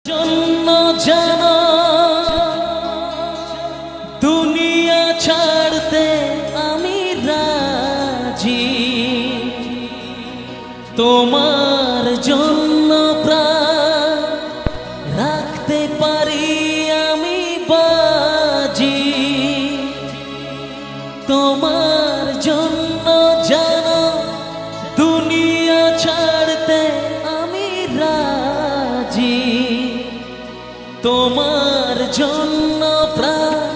জন্য জানা দুনিয়া ছাড়তে আমি রাজি, তোমার জন্য প্রাণ রাখতে পারি আমি বাজি। তোমার জন্য জানা দুনিয়া ছাড়তে আমি রাজি, তোমার জন্য প্রাণ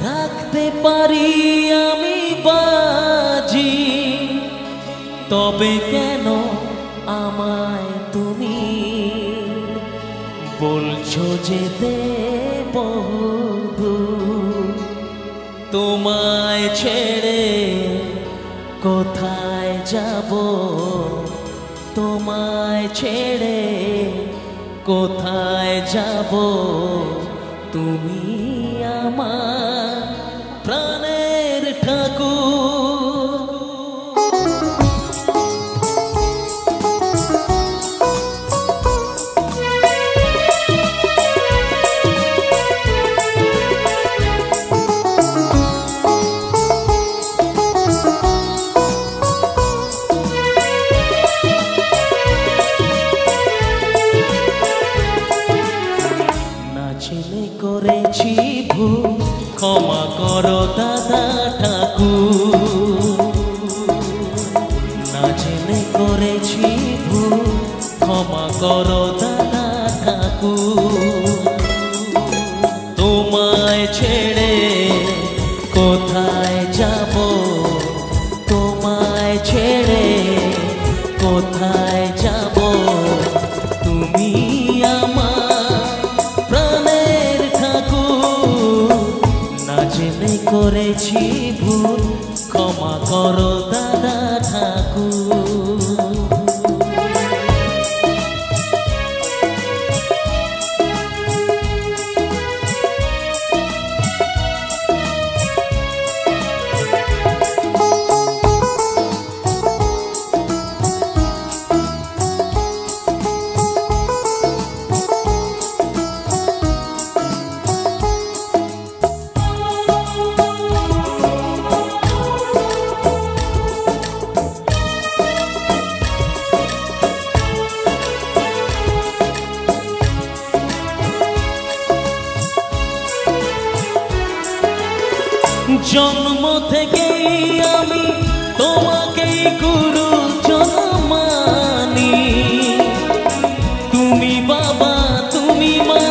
রাখতে পারি আমি বাজি। তবে কেন আমায় তুমি বলছো যেতে বহুদূর? তোমায় ছেড়ে কোথায় যাব, তোমায় ছেড়ে কোথায় যাব? তুমি আমার প্রাণের ঠাকুর। ছেলে করেছি ভুল, ক্ষমা করো দাদা ঠাকুর। না ছেলে করেছি ভুল, ক্ষমা করো দাদা ঠাকুর। তোমায় ছেড়ে কোথায় যাব, তোমায় ছেড়ে কোথায় যাব? তুমি জেনে করেছি ভুল, ক্ষমা করো দাদা ঠাকুর। জন্ম থেকেই আমি তোমাকেই গুরু মানি, তুমি বাবা তুমি মা,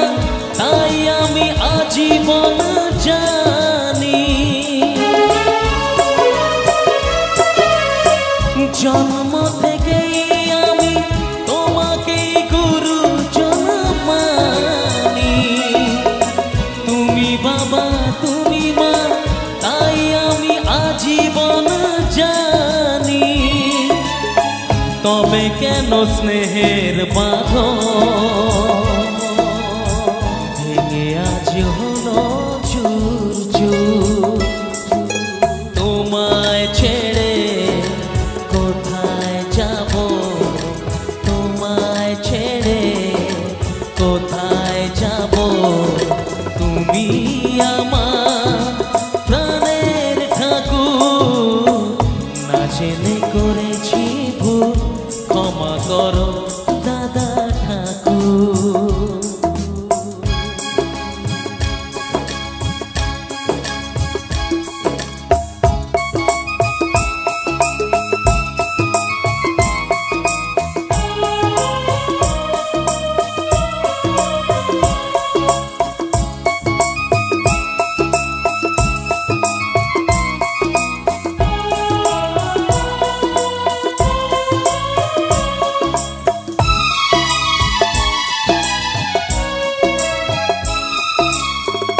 তাই আমি আজীবন জানি। জন্ম থেকেই আমি তোমাকেই গুরু মানি, তুমি বাবা তুমি মা, তাই আমি আজীবন জানি। তবে কেন স্নেহের বাঁধন ভেঙে আজ হলো চুর চুর? তোমায় ছেড়ে কোথায় যাব, তোমায় ছেড়ে কোথায় যাব? তুমি আমার প্রাণের ঠাকুর। না জেনে করেছি ভুল, ক্ষমা করো দাদা ঠাকুর।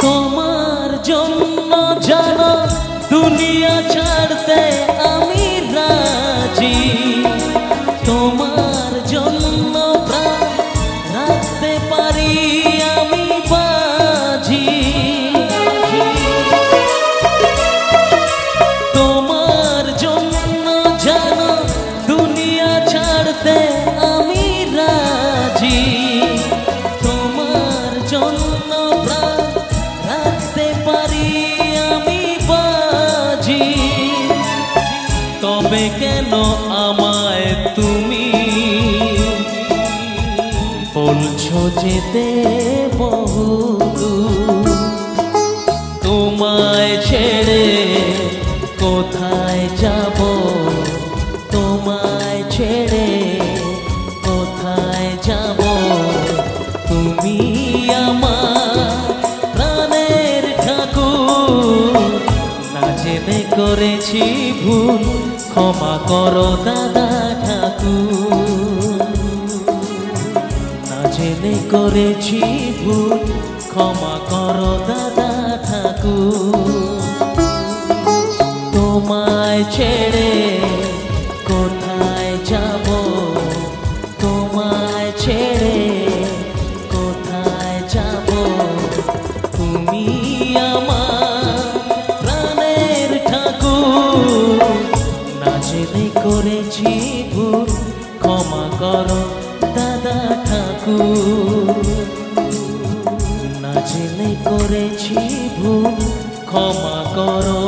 তোমার জন্য জানো দুনিয়া ছাড়তে আমি রাজি, তোমার জন্য প্রাণ রাখতে পারি আমি বাজি। তোমার জন্য জানো দুনিয়া ছাড়তে আমি রাজি, তোমার যেতে বহু দূর। তোমায় ছেড়ে কোথায় যাব, তোমায় ছেড়ে কোথায় যাব, তুমি আমার প্রাণের ঠাকুর। না জেনে করেছি ভুল, ক্ষমা করো দাদা ঠাকুর। না জেনে করেছি ভুল, ক্ষমা করো দাদা ঠাকুর। তোমায় ছেড়ে কোথায় যাব, তোমায় ছেড়ে কোথায় যাব, তুমি আমার প্রাণের ঠাকুর। না জেনে করেছি ভুল, ক্ষমা করো দাদা ঠাকুর। না জেনে করেছি ভুল, ক্ষমা করো